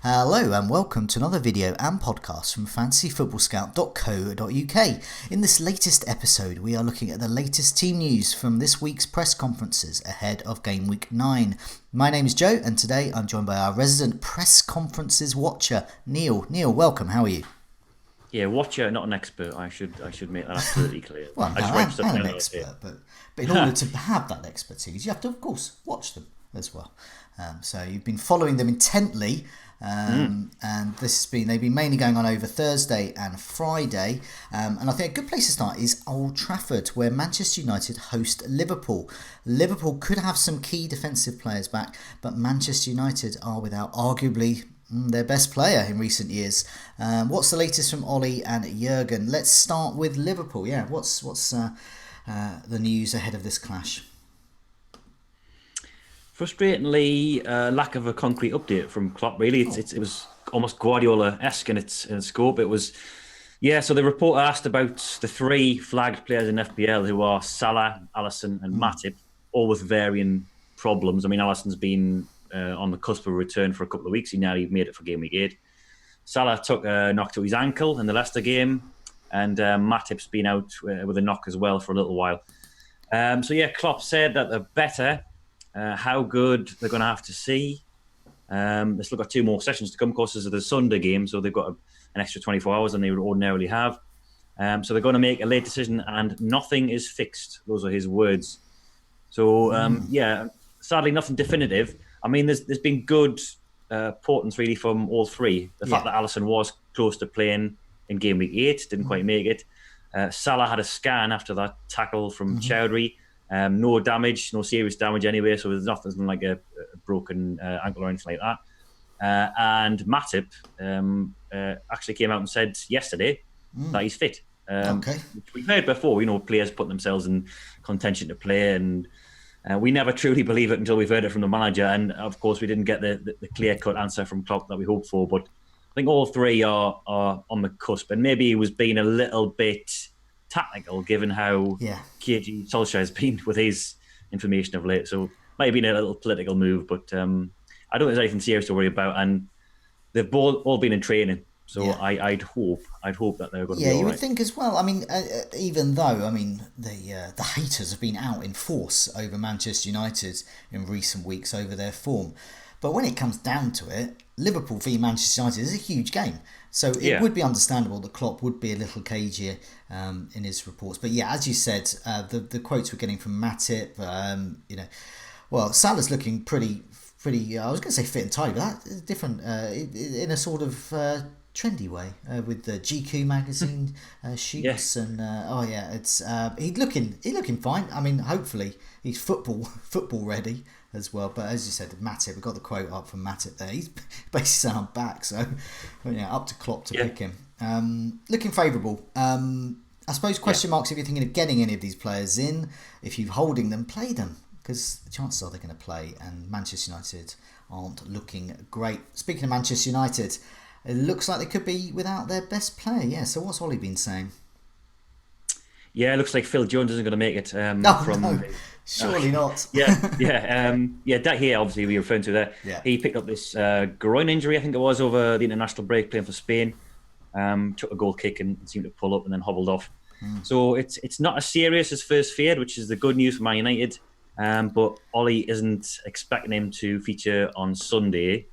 Hello and welcome to another video and podcast from fantasyfootballscout.co.uk. In this latest episode we are looking at the latest team news from this week's press conferences ahead of Gameweek 9. My name is Joe and today I'm joined by our resident press conferences watcher, Neale. Neale, welcome, how are you? Yeah, watcher, not an expert. I should make that absolutely clear. Well, no, I'm an expert, but in order to have that expertise you have to of course watch them as well. So you've been following them intently. And they've been mainly going on over Thursday and Friday, and I think a good place to start is Old Trafford, where Manchester United host Liverpool. Liverpool could have some key defensive players back, but Manchester United are without arguably their best player in recent years. What's the latest from Ollie and Jurgen? Let's start with Liverpool. Yeah, what's the news ahead of this clash? Frustratingly, lack of a concrete update from Klopp. Really, it was almost Guardiola-esque in its scope. It was, So the reporter asked about the three flagged players in FPL, who are Salah, Alisson, and Matip, all with varying problems. I mean, Alisson's been on the cusp of a return for a couple of weeks. He nearly made it for Gameweek 8. Salah took a knock to his ankle in the Leicester game, and Matip's been out with a knock as well for a little while. Klopp said that they're better. How good they're going to have to see. They've still got two more sessions to come, of course, as of the Sunday game, so they've got an extra 24 hours than they would ordinarily have. So they're going to make a late decision, and nothing is fixed. Those are his words. So, sadly, nothing definitive. I mean, there's been good portents, really, from all three. The fact that Alisson was close to playing in Gameweek 8, didn't quite make it. Salah had a scan after that tackle from Chowdhury. No damage, no serious damage anyway, so there's nothing like a broken ankle or anything like that. And Matip actually came out and said yesterday that he's fit. Which we've heard before, players put themselves in contention to play, and we never truly believe it until we've heard it from the manager. And of course, we didn't get the clear-cut answer from Klopp that we hoped for. But I think all three are on the cusp, and maybe he was being a little bit tactical, given how KG Solskjaer has been with his information of late. So might have been a little political move, but I don't think there's anything serious to worry about. And they've all been in training, so I'd hope that they're going to be all right. You would think as well. I mean, even though the haters have been out in force over Manchester United in recent weeks over their form, but when it comes down to it, Liverpool v Manchester United is a huge game. So it would be understandable that Klopp would be a little cagier in his reports. But as you said, the quotes we're getting from Matip, Salah's looking pretty. I was going to say fit and tidy, but that's different in a sort of trendy way with the GQ magazine shoots and it's he's looking fine. I mean, hopefully he's football ready as well. But as you said, Matip, we got the quote up from Matip there. He's basically said I'm back, so up to Klopp to pick him. Looking favourable. I suppose question marks if you're thinking of getting any of these players in. If you're holding them, play them, because the chances are they're going to play, and Manchester United aren't looking great. Speaking of Manchester United, it looks like they could be without their best player. So what's Ollie been saying? Yeah, it looks like Phil Jones isn't going to make it. No, surely not. Here, obviously, we were referring to there. Yeah. He picked up this groin injury, I think it was, over the international break playing for Spain. Took a goal kick and seemed to pull up and then hobbled off. So it's not as serious as first feared, which is the good news for Man United. But Ollie isn't expecting him to feature on Sunday.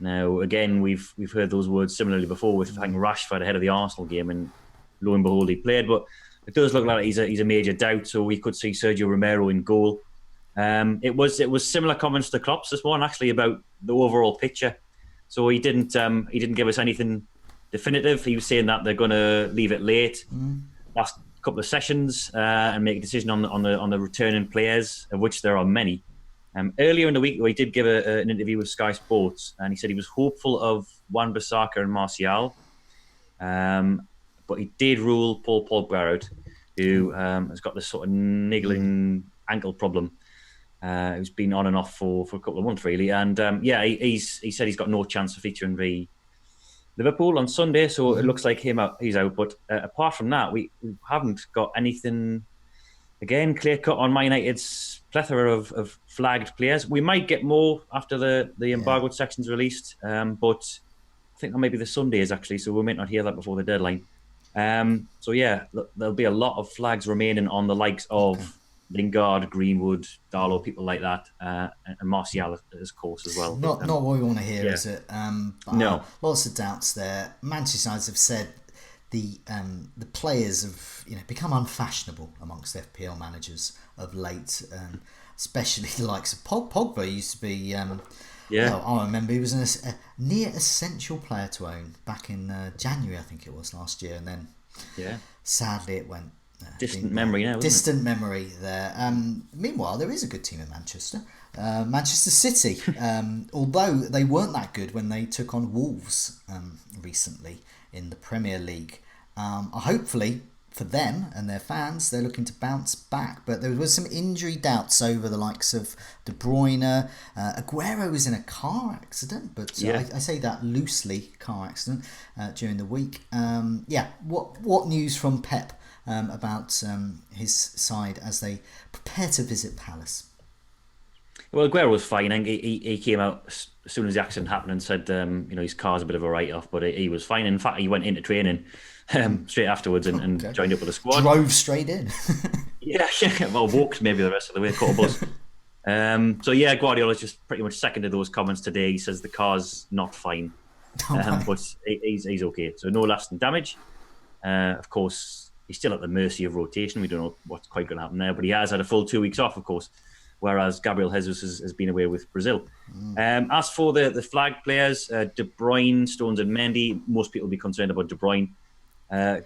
Now, again, we've heard those words similarly before with I think Rashford ahead of the Arsenal game, and lo and behold, he played. But it does look like he's a major doubt, so we could see Sergio Romero in goal. It was similar comments to Klopp's this morning, actually, about the overall picture. So he didn't give us anything definitive. He was saying that they're going to leave it late, last couple of sessions, and make a decision on the returning players, of which there are many. Earlier in the week, he did give an interview with Sky Sports, and he said he was hopeful of Wan-Bissaka and Martial, but he did rule Paul Pogba out, who has got this sort of niggling ankle problem. Who's been on and off for a couple of months, really. And he said he's got no chance of featuring the Liverpool on Sunday, so it looks like he's out. But apart from that, we haven't got anything, again, clear-cut on Man United's plethora of flagged players. We might get more after the embargoed section's released, but I think that might be the Sundays actually, so we might not hear that before the deadline. So yeah, there'll be a lot of flags remaining on the likes of Lingard, Greenwood, Darlow, people like that, and Martial, of course, as well. Not what we want to hear, is it? No. Lots of doubts there. Manchester United have said the players have become unfashionable amongst FPL managers of late, especially the likes of Pogba used to be. Well, I remember he was a near essential player to own back in January, I think it was last year, and then sadly it went. Distant memory now. Distant memory there. Meanwhile, there is a good team in Manchester. Manchester City, although they weren't that good when they took on Wolves recently in the Premier League. Hopefully for them and their fans, they're looking to bounce back. But there was some injury doubts over the likes of De Bruyne. Aguero was in a car accident, but I say that loosely, car accident during the week. What news from Pep about his side as they prepare to visit Palace? Well, Aguero was fine. And he came out as soon as the accident happened and said, his car's a bit of a write-off, but he was fine. In fact, he went into training straight afterwards and joined up with the squad. Drove straight in. Well, walked maybe the rest of the way, caught a bus. Guardiola's just pretty much seconded those comments today. He says the car's not fine, but he's okay. So no lasting damage. Of course, he's still at the mercy of rotation. We don't know what's quite going to happen there, but he has had a full 2 weeks off, of course, whereas Gabriel Jesus has been away with Brazil. As for the flag players, De Bruyne, Stones and Mendy, most people will be concerned about De Bruyne.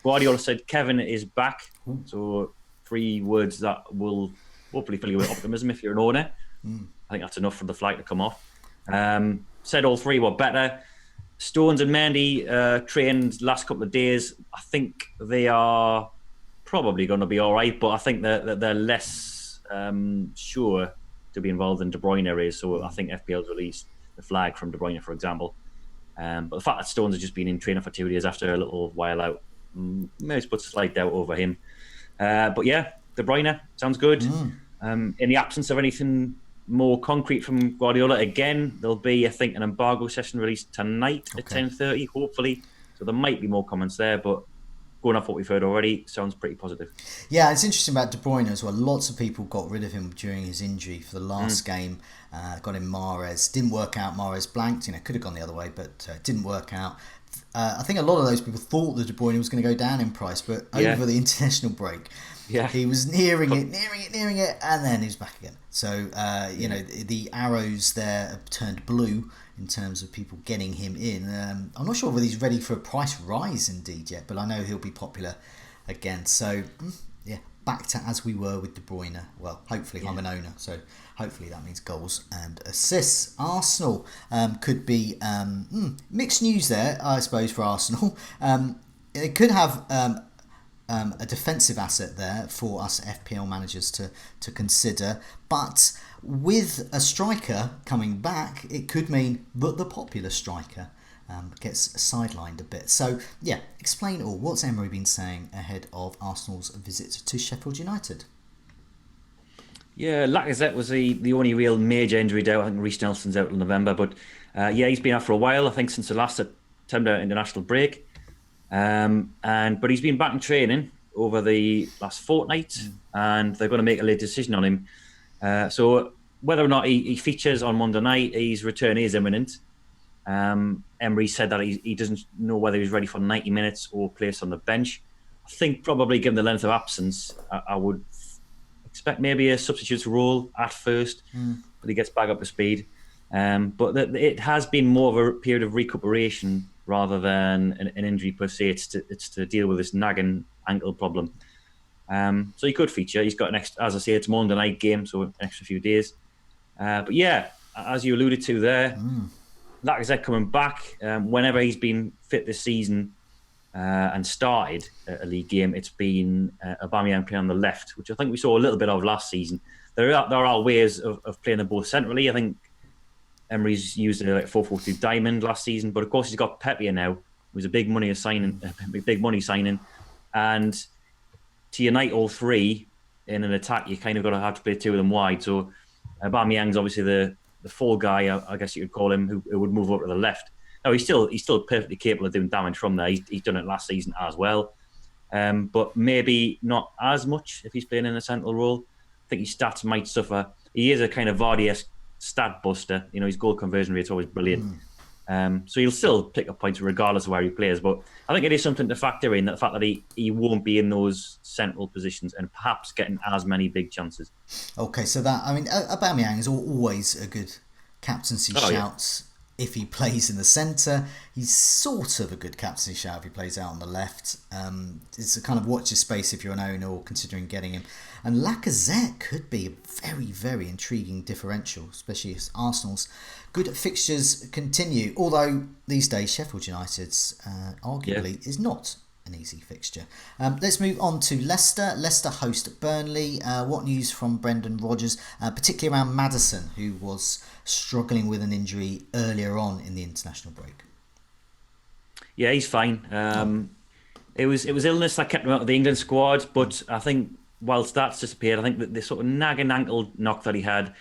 Guardiola said Kevin is back, so 3 words that will hopefully fill you with optimism if you're an owner. I think that's enough for the flag to come off. Said all 3 were better. Stones and Mendy trained last couple of days. I think they are probably going to be all right, but I think that they're less sure to be involved in De Bruyne areas. So I think FPL's released the flag from De Bruyne, for example. But the fact that Stones has just been in training for 2 days after a little while out, maybe puts a slight doubt over him. But yeah, De Bruyne sounds good. In the absence of anything more concrete from Guardiola, again, there'll be, I think, an embargo session released tonight at 10:30, hopefully. So there might be more comments there, but going off what we've heard already, sounds pretty positive. Yeah, it's interesting about De Bruyne as well. Lots of people got rid of him during his injury for the last game. Got him Mahrez. Didn't work out. Mahrez blanked. Could have gone the other way, but didn't work out. I think a lot of those people thought that De Bruyne was going to go down in price, but over the international break, he was nearing it, and then he was back again. So, the arrows there have turned blue in terms of people getting him in. I'm not sure whether he's ready for a price rise indeed yet, but I know he'll be popular again. So, back to as we were with De Bruyne. Well, hopefully I'm an owner, so hopefully that means goals and assists. Arsenal could be mixed news there, I suppose, for Arsenal. It could have a defensive asset there for us FPL managers to consider, but with a striker coming back, it could mean that the popular striker gets sidelined a bit. So, explain all. What's Emery been saying ahead of Arsenal's visit to Sheffield United? Yeah, Lacazette was the only real major injury doubt. I think Reece Nelson's out in November, but he's been out for a while. I think since the last September international break, but he's been back in training over the last fortnight, and they're going to make a late decision on him. So whether or not he features on Monday night, his return is imminent. Emery said that he doesn't know whether he's ready for 90 minutes or placed on the bench. I think probably given the length of absence, I would expect maybe a substitute's role at first, but he gets back up to speed. But it has been more of a period of recuperation rather than an injury per se. It's to deal with this nagging ankle problem. So he could feature. He's got an extra, as I say, it's Monday night game, so an extra few days. But yeah, as you alluded to there, Lacazette coming back. Whenever he's been fit this season and started a league game, it's been Aubameyang playing on the left, which I think we saw a little bit of last season. There are ways of playing them both centrally. I think Emery's used a 4-4-2 diamond last season, but of course he's got Pepe now, who's a big money signing, and to unite all 3, in an attack, you kind of got to have to play two of them wide. So Aubameyang's obviously the fall guy, I guess you could call him, who would move over to the left. No, he's still perfectly capable of doing damage from there. He's done it last season as well, but maybe not as much if he's playing in a central role. I think his stats might suffer. He is a kind of Vardy-esque stat buster. His goal conversion rate's always brilliant. So he'll still pick up points regardless of where he plays. But I think it is something to factor in, the fact that he won't be in those central positions and perhaps getting as many big chances. Okay, so Aubameyang is always a good captaincy shout if he plays in the centre. He's sort of a good captaincy shout if he plays out on the left. It's a kind of watch your space if you're an owner or considering getting him. And Lacazette could be a very, very intriguing differential, especially as Arsenal's good fixtures continue. Although these days Sheffield United's arguably is not an easy fixture. Let's move on to Leicester. Leicester host Burnley. What news from Brendan Rodgers, particularly around Maddison, who was struggling with an injury earlier on in the international break? Yeah, he's fine. It was illness that kept him out of the England squad, but I think whilst that's disappeared, I think that the sort of nagging ankle knock that he had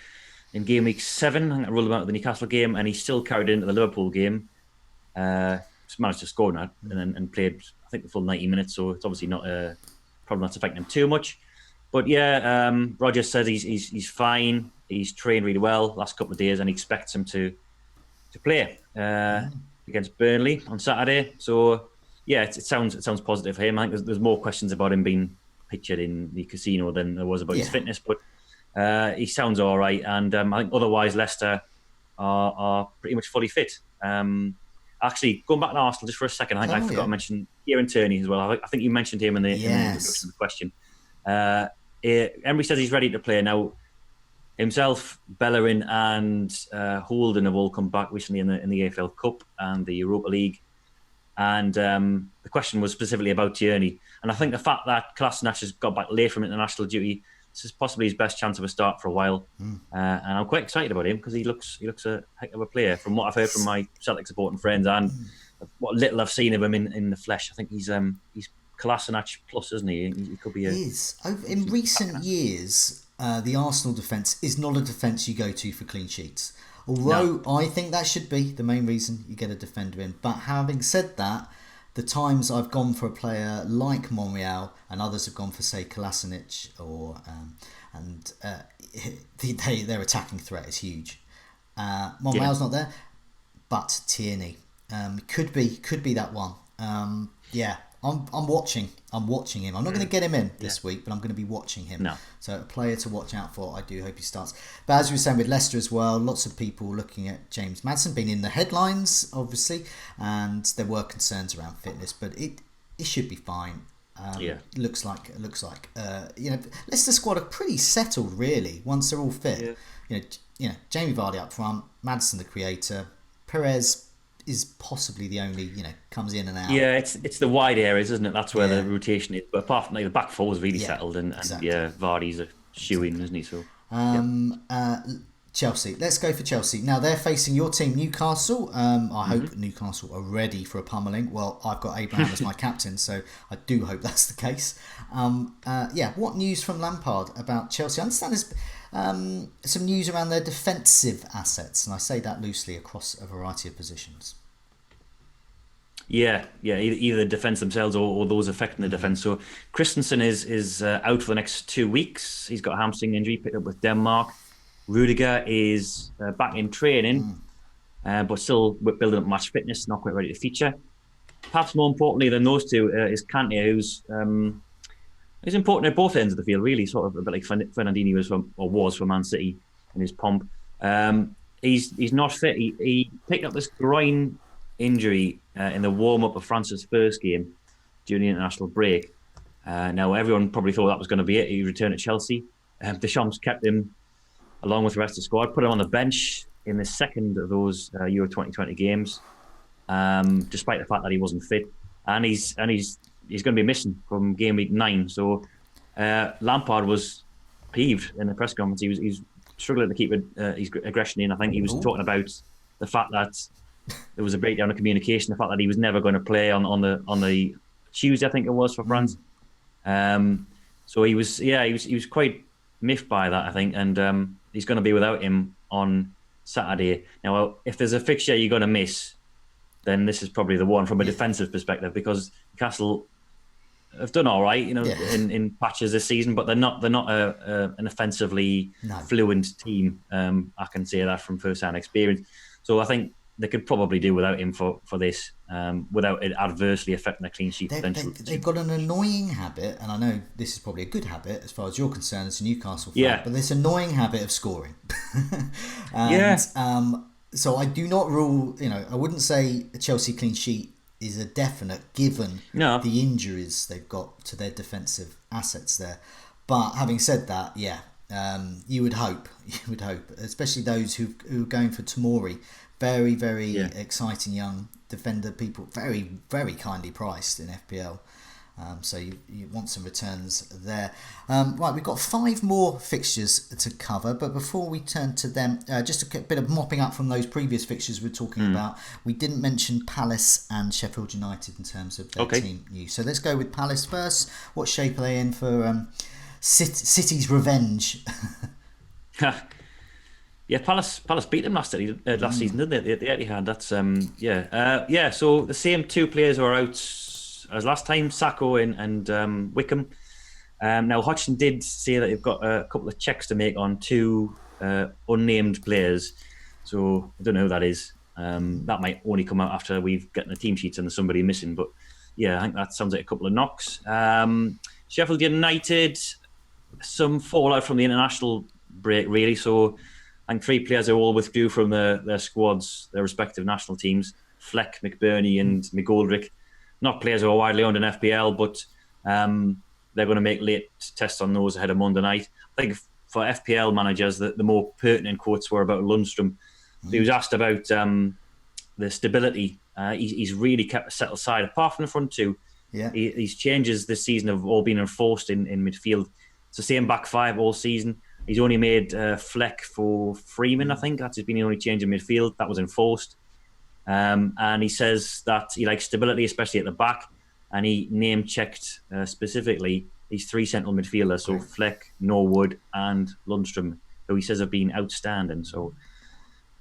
in Gameweek 7, I think I ruled him out of the Newcastle game, and he still carried into the Liverpool game. Just managed to score now and played, I think, the full 90 minutes, so it's obviously not a problem that's affecting him too much. But yeah, Roger says he's fine. He's trained really well last couple of days, and he expects him to play against Burnley on Saturday. So yeah, it sounds positive for him. I think there's more questions about him being pictured in the casino than there was about his fitness, but he sounds all right. And I think otherwise Leicester are pretty much fully fit. Actually, going back to Arsenal just for a second, I think I forgot to mention Kieran Tierney as well. I think you mentioned him in the introduction of the question. Emery says he's ready to play now. Himself, Bellerin and Holden have all come back recently in the AFL Cup and the Europa League. And the question was specifically about Tierney. And I think the fact that Kolasinac has got back late from international duty, this is possibly his best chance of a start for a while. And I'm quite excited about him because he looks a heck of a player from what I've heard from my Celtic supporting friends and what little I've seen of him in the flesh. I think he's Kolasinac plus, isn't he? He could be He is. In recent years, the Arsenal defence is not a defence you go to for clean sheets. Although I think that should be the main reason you get a defender in. But having said that, the times I've gone for a player like Monreal and others have gone for, say, Kolasinac or their attacking threat is huge. Monreal's not there, but Tierney could be that one. I'm watching him. I'm not going to get him in this week, but I'm going to be watching him. No. So a player to watch out for. I do hope he starts. But as we were saying with Leicester as well, lots of people looking at James Maddison being in the headlines, obviously, and there were concerns around fitness, but it should be fine. Looks like Leicester squad are pretty settled really once they're all fit. Jamie Vardy up front, Maddison the creator, Perez is possibly the only, comes in and out. Yeah, it's the wide areas, isn't it? That's where the rotation is. But apart from the back four is really settled, and exactly. Vardy's a shoe-in, isn't he? So Chelsea. Let's go for Chelsea. Now they're facing your team, Newcastle. I hope Newcastle are ready for a pummeling. Well, I've got Abraham as my captain, so I do hope that's the case. What news from Lampard about Chelsea? I understand there's some news around their defensive assets, and I say that loosely across a variety of positions. Yeah, either the defence themselves or those affecting the defence. So Christensen is out for the next 2 weeks. He's got a hamstring injury picked up with Denmark. Rudiger is back in training, but still building up match fitness, not quite ready to feature. Perhaps more importantly than those two is Kante, who's important at both ends of the field, really, sort of a bit like Fernandinho was for Man City in his pomp. He's not fit. He picked up this groin injury in the warm-up of France's first game during the international break. Now, everyone probably thought that was going to be it. He returned to Chelsea. Deschamps kept him along with the rest of the squad, put him on the bench in the second of those Euro 2020 games, despite the fact that he wasn't fit. And he's going to be missing from game week 9. So Lampard was peeved in the press conference. He was struggling to keep his aggression in. I think he was talking about the fact that there was a breakdown of communication, the fact that he was never going to play on the Tuesday, I think it was, for France. So he was quite miffed by that, I think, and he's going to be without him on Saturday. Now, if there's a fixture you're going to miss, then this is probably the one from a defensive perspective, because Newcastle have done all right, in patches this season, but they're not an offensively fluent team. I can say that from first-hand experience. So I think they could probably do without him for this, without it adversely affecting their clean sheet potential. They've got an annoying habit, and I know this is probably a good habit as far as you're concerned as a Newcastle fan, but this annoying habit of scoring. So I do not rule, I wouldn't say a Chelsea clean sheet is a definite given the injuries they've got to their defensive assets there. But having said that, you would hope, especially those who are going for Tomori. Very, very exciting young defender. People very, very kindly priced in FPL. So you want some returns there. Right, we've got 5 more fixtures to cover, but before we turn to them, just a bit of mopping up from those previous fixtures we're talking about. We didn't mention Palace and Sheffield United in terms of their team news. So let's go with Palace first. What shape are they in for City's revenge? Yeah, Palace beat them last season, didn't they? The Etihad. That's So the same 2 players were out as last time, Sacco and Wickham. Now Hodgson did say that they've got a couple of checks to make on 2 unnamed players. So I don't know who that is. That might only come out after we've gotten the team sheets and there's somebody missing. But yeah, I think that sounds like a couple of knocks. Sheffield United, some fallout from the international break, really. So I think 3 players are all withdrew from their squads, their respective national teams. Fleck, McBurney and McGoldrick. Not players who are widely owned in FPL, but they're going to make late tests on those ahead of Monday night. I think for FPL managers, the more pertinent quotes were about Lundstram. He was asked about the stability. He's really kept a settled side, apart from the front 2. Yeah. His changes this season have all been enforced in midfield. It's the same back 5 all season. He's only made Fleck for Freeman, I think. That's been the only change in midfield. That was enforced. And he says that he likes stability, especially at the back. And he name-checked specifically these 3 central midfielders, so Fleck, Norwood and Lundstram, who he says have been outstanding. So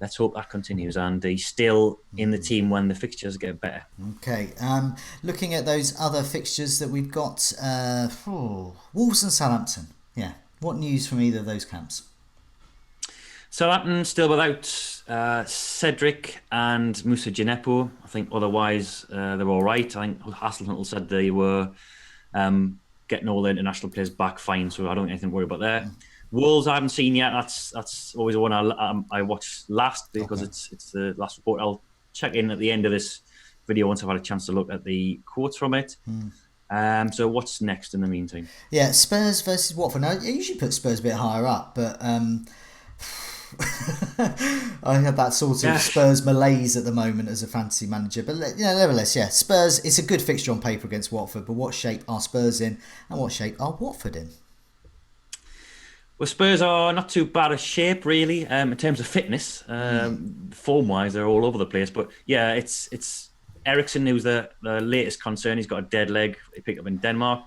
let's hope that continues. And he's still in the team when the fixtures get better. Okay. Looking at those other fixtures that we've got, Wolves and Southampton. Yeah. What news from either of those camps? Southampton still without Cedric and Moussa Djenepo. I think otherwise they're all right. I think Hasselhoff said they were getting all the international players back fine, so I don't have anything to worry about there. Wolves I haven't seen yet. That's always the one I watch last because it's the last report. I'll check in at the end of this video once I've had a chance to look at the quotes from it. So what's next in the meantime? Yeah, Spurs versus Watford. Now, I usually put Spurs a bit higher up, but I have that sort of Spurs malaise at the moment as a fantasy manager. But nevertheless, Spurs, it's a good fixture on paper against Watford, but what shape are Spurs in and what shape are Watford in? Well, Spurs are not too bad a shape, really, in terms of fitness. Form-wise, they're all over the place. But yeah, it's Ericsson who's the latest concern. He's got a dead leg he picked up in Denmark.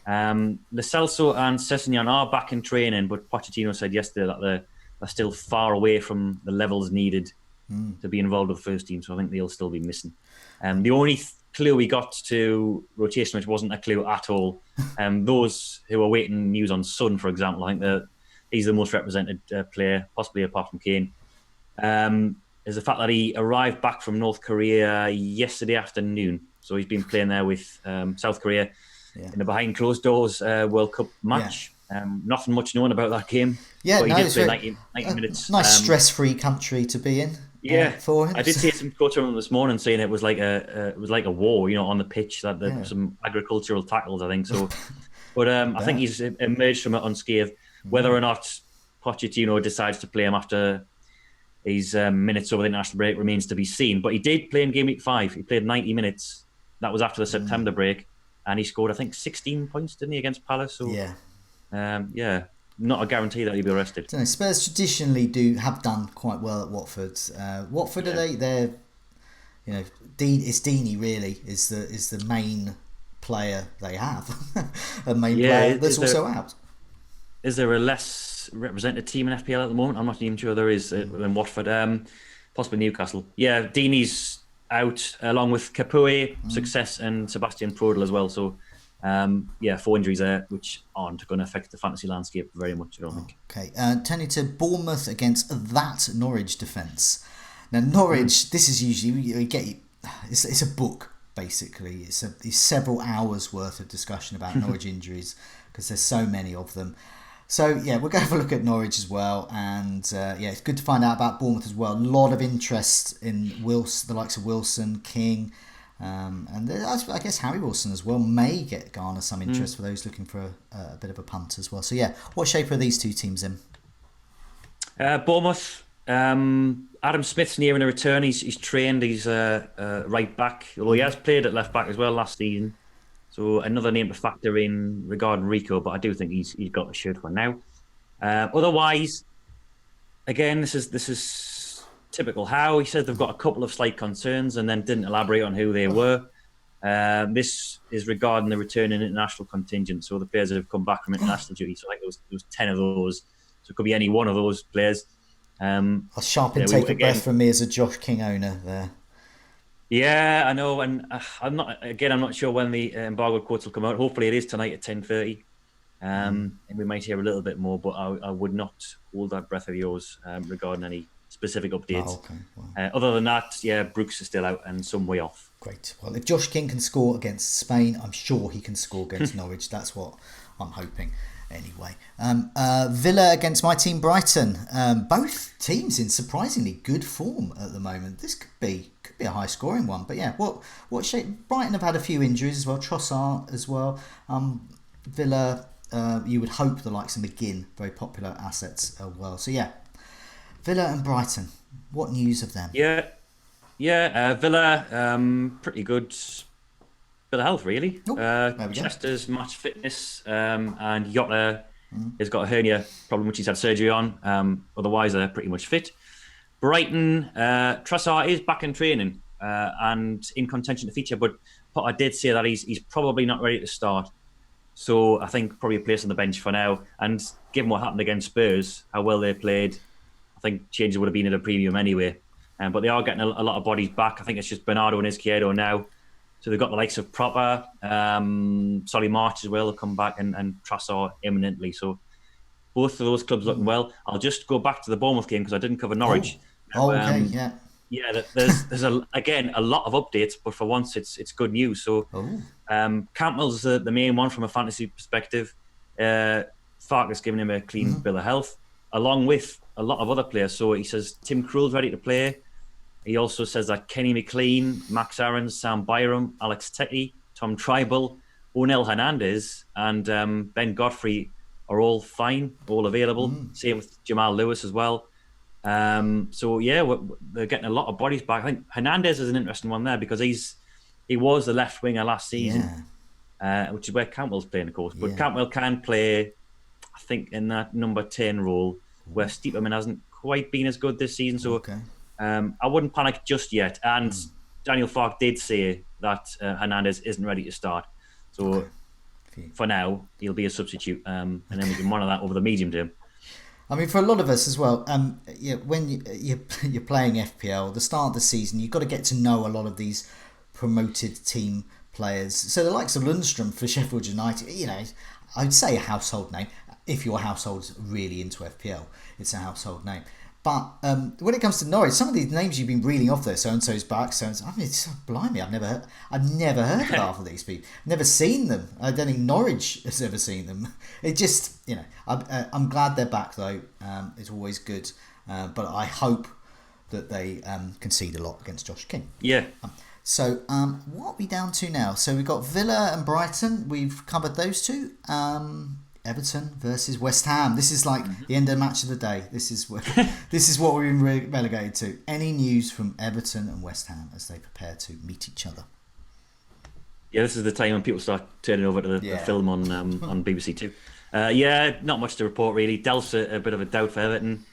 Lo Celso and Sessegnon are back in training, but Pochettino said yesterday that they're still far away from the levels needed to be involved with the first team. So I think they'll still be missing. The only clue we got to rotation, which wasn't a clue at all, those who are waiting news on Son, for example, I think he's the most represented player, possibly apart from Kane. Is the fact that he arrived back from North Korea yesterday afternoon. So he's been playing there with South Korea in the behind closed doors World Cup match. Nothing much known about that game. But he did play 90 minutes. Nice stress-free country to be in. For him. I did see some quotes from him this morning saying it was like a war, on the pitch. That there some agricultural tackles, I think. So, but I think he's emerged from it unscathed. Whether or not Pochettino decides to play him after his minutes over the international break remains to be seen. But he did play in Gameweek 5. He played 90 minutes. That was after the September break, and he scored, I think, 16 points, didn't he, against Palace? So, not a guarantee that he'll be arrested. Spurs traditionally have done quite well at Watford. Watford, they're it's Deeney really is the main player they have, a main Yeah, player that's also out. is there a less represented team in FPL at the moment? I'm not even sure there is than Watford. Possibly Newcastle. Yeah, Deeney's out along with Capoue, Success, and Sebastian Prodel as well. So, yeah, 4 injuries there, which aren't going to affect the fantasy landscape very much, I don't think. Okay, turning to Bournemouth against that Norwich defence. Now, Norwich, this is usually you get. It's a book basically. It's several hours worth of discussion about Norwich injuries because there's so many of them. So yeah, we're going to have a look at Norwich as well, and yeah, it's good to find out about Bournemouth as well. A lot of interest in Wilson, the likes of Wilson, King, and I guess Harry Wilson as well may garner some interest for those looking for a bit of a punt as well. So yeah, what shape are these two teams in? Bournemouth. Adam Smith's nearing a return. He's trained. He's right back, although he has played at left back as well last season. So another name to factor in regarding Rico, but I do think he's got a shirt for now. Otherwise, again, this is typical Howe. He said they've got a couple of slight concerns and then didn't elaborate on who they were. This is regarding the return in international contingent. So the players that have come back from international duty. So like there was 10 of those. So it could be any one of those players. A sharp intake of breath from me as a Josh King owner there. Yeah, I know, and I'm not sure when the embargo quotes will come out. Hopefully, it is tonight at 10:30, and we might hear a little bit more. But I would not hold that breath of yours regarding any specific updates. Oh, okay. Well. Other than that, yeah, Brooks is still out and some way off. Great. Well, if Josh King can score against Spain, I'm sure he can score against Norwich. That's what I'm hoping. Anyway, Villa against my team Brighton. Both teams in surprisingly good form at the moment. This could be a high scoring one. But yeah, what shape? Brighton have had a few injuries as well. Trossard as well. Villa, you would hope the likes of McGinn, very popular assets as well. So yeah, Villa and Brighton. What news of them? Yeah, Villa, pretty good. Bit of health, really. Chester's match fitness, and Jota has got a hernia problem, which he's had surgery on. Otherwise, they're pretty much fit. Brighton, Trossard is back in training and in contention to feature, but Potter did say that he's probably not ready to start. So I think probably a place on the bench for now. And given what happened against Spurs, how well they played, I think changes would have been at a premium anyway. But they are getting a lot of bodies back. I think it's just Bernardo and Izquierdo now. So they've got the likes of Proper, Solly March as well will come back, and Trossard imminently. So both of those clubs looking well. I'll just go back to the Bournemouth game because I didn't cover Norwich. Okay, yeah. Yeah, there's a lot of updates, but for once it's good news. So Campbell's the main one from a fantasy perspective. Farkas giving him a clean bill of health, along with a lot of other players. So he says Tim Krul's ready to play. He also says that Kenny McLean, Max Aarons, Sam Byram, Alex Tetty, Tom Tribal, Onel Hernandez, and Ben Godfrey are all fine, all available. Same with Jamal Lewis as well. So yeah, they're getting a lot of bodies back. I think Hernandez is an interesting one there because he was the left winger last season, which is where Cantwell's playing, of course. But Cantwell can play, I think, in that number 10 role where Stiepermann hasn't quite been as good this season. So I wouldn't panic just yet. And Daniel Farke did say that Hernandez isn't ready to start. So for now, he'll be a substitute, and then we can monitor that over the medium term. I mean, for a lot of us as well, when you're playing FPL, the start of the season, you've got to get to know a lot of these promoted team players. So the likes of Lundstrom for Sheffield United, I'd say a household name. If your household's really into FPL, it's a household name. But when it comes to Norwich, some of these names you've been reeling off there, so-and-so's back, so-and-so, I mean, it's blimey, I've never heard of half of these people. Never seen them. I don't think Norwich has ever seen them. It just, I'm glad they're back, though. It's always good. But I hope that they concede a lot against Josh King. Yeah. So what are we down to now? So we've got Villa and Brighton. We've covered those two. Everton versus West Ham. This is like the end of the match of the day. This is what we've been relegated to. Any news from Everton and West Ham as they prepare to meet each other? Yeah, this is the time when people start turning over to the film on BBC Two. Not much to report really. Delph's a bit of a doubt for Everton,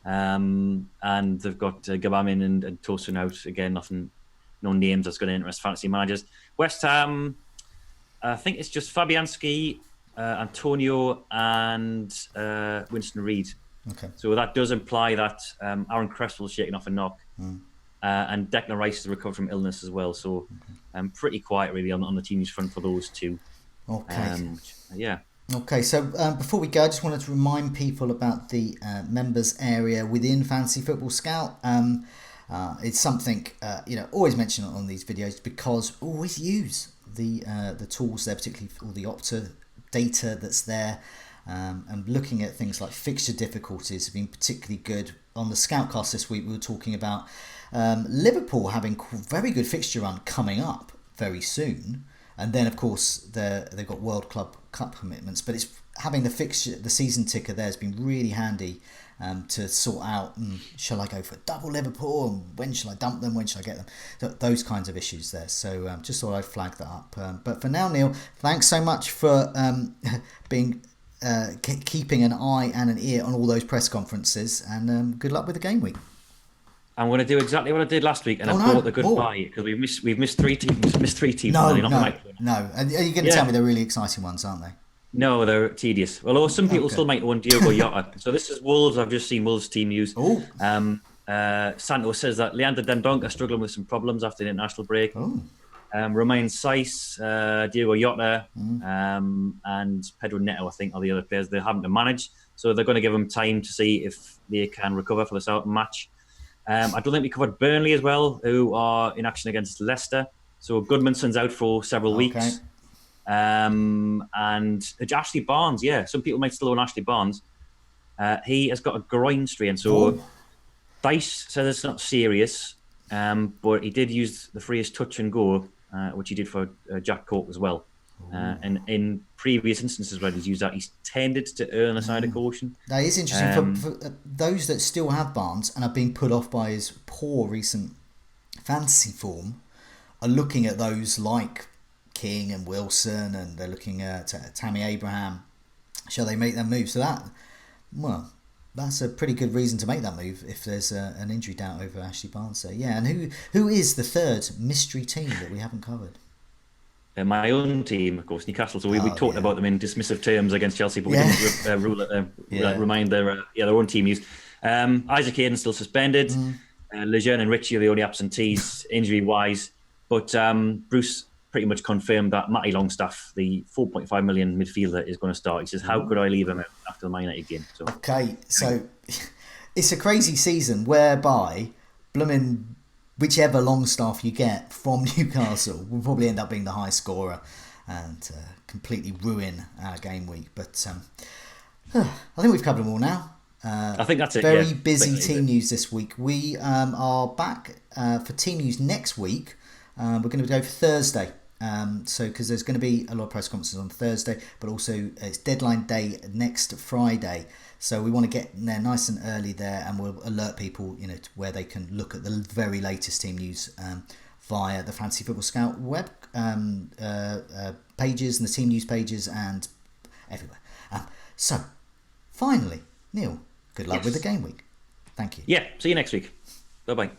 and they've got Gabamin and Tosun out again. No names that's going to interest fantasy managers. West Ham. I think it's just Fabianski, Antonio, and Winston Reid. Okay. So that does imply that Aaron Cresswell's shaking off a knock, and Declan Rice has recovered from illness as well. So pretty quiet really on the team's front for those two. Okay. Yeah. Okay, so before we go, I just wanted to remind people about the members area within Fantasy Football Scout. It's something always mention it on these videos because always use the tools there, particularly all the Opta data that's there, and looking at things like fixture difficulties have been particularly good. On the Scoutcast this week, we were talking about Liverpool having very good fixture run coming up very soon. And then, of course, they've got World Club Cup commitments. But it's having the season ticker there has been really handy to sort out, shall I go for a double Liverpool? And when shall I dump them? When shall I get them? Those kinds of issues there. So just thought I'd flag that up. But for now, Neale, thanks so much for being keeping an eye and an ear on all those press conferences. And good luck with the game week. I'm going to do exactly what I did last week, and I bought the goodbye because we've missed three teams. No. And are you going to tell me they're really exciting ones, aren't they? No, they're tedious. Although some people still might own Diogo Jota. So this is Wolves. I've just seen Wolves team use. Santos says that Leander Dendonk are struggling with some problems after the international break. Romain Saiss, Diogo Jota, and Pedro Neto, I think, are the other players they're having to manage. So they're going to give them time to see if they can recover for the Southampton match. I don't think we covered Burnley as well, who are in action against Leicester. So Goodmanson's out for several weeks. And Ashley Barnes, some people might still own Ashley Barnes. He has got a groin strain. So Dice says it's not serious, but he did use the phrase touch and go, which he did for Jack Cork as well. And in previous instances where he's used that, he's tended to err on the side of caution. That is interesting for those that still have Barnes and have been put off by his poor recent fantasy form. Are looking at those like King and Wilson, and they're looking at Tammy Abraham. Shall they make that move? So that's a pretty good reason to make that move if there's an injury doubt over Ashley Barnes. So and who is the third mystery team that we haven't covered? My own team, of course, Newcastle. So we talked about them in dismissive terms against Chelsea, but we didn't remind their own team use. Isaac Hayden's still suspended. Lejeune and Ritchie are the only absentees injury-wise. But Bruce pretty much confirmed that Matty Longstaff, the 4.5 million midfielder, is going to start. He says, how could I leave him out after the Man United game? So. Okay, so it's a crazy season whereby blooming whichever Longstaff you get from Newcastle will probably end up being the high scorer and completely ruin our game week. But I think we've covered them all now. I think that's it. Very busy team news this week. We are back for team news next week. We're going to go for Thursday. Because there's going to be a lot of press conferences on Thursday, but also it's deadline day next Friday. So we want to get there nice and early there, and we'll alert people, to where they can look at the very latest team news via the Fantasy Football Scout web pages and the team news pages and everywhere. So, finally, Neale, good luck with the game week. Thank you. Yeah, see you next week. Bye-bye.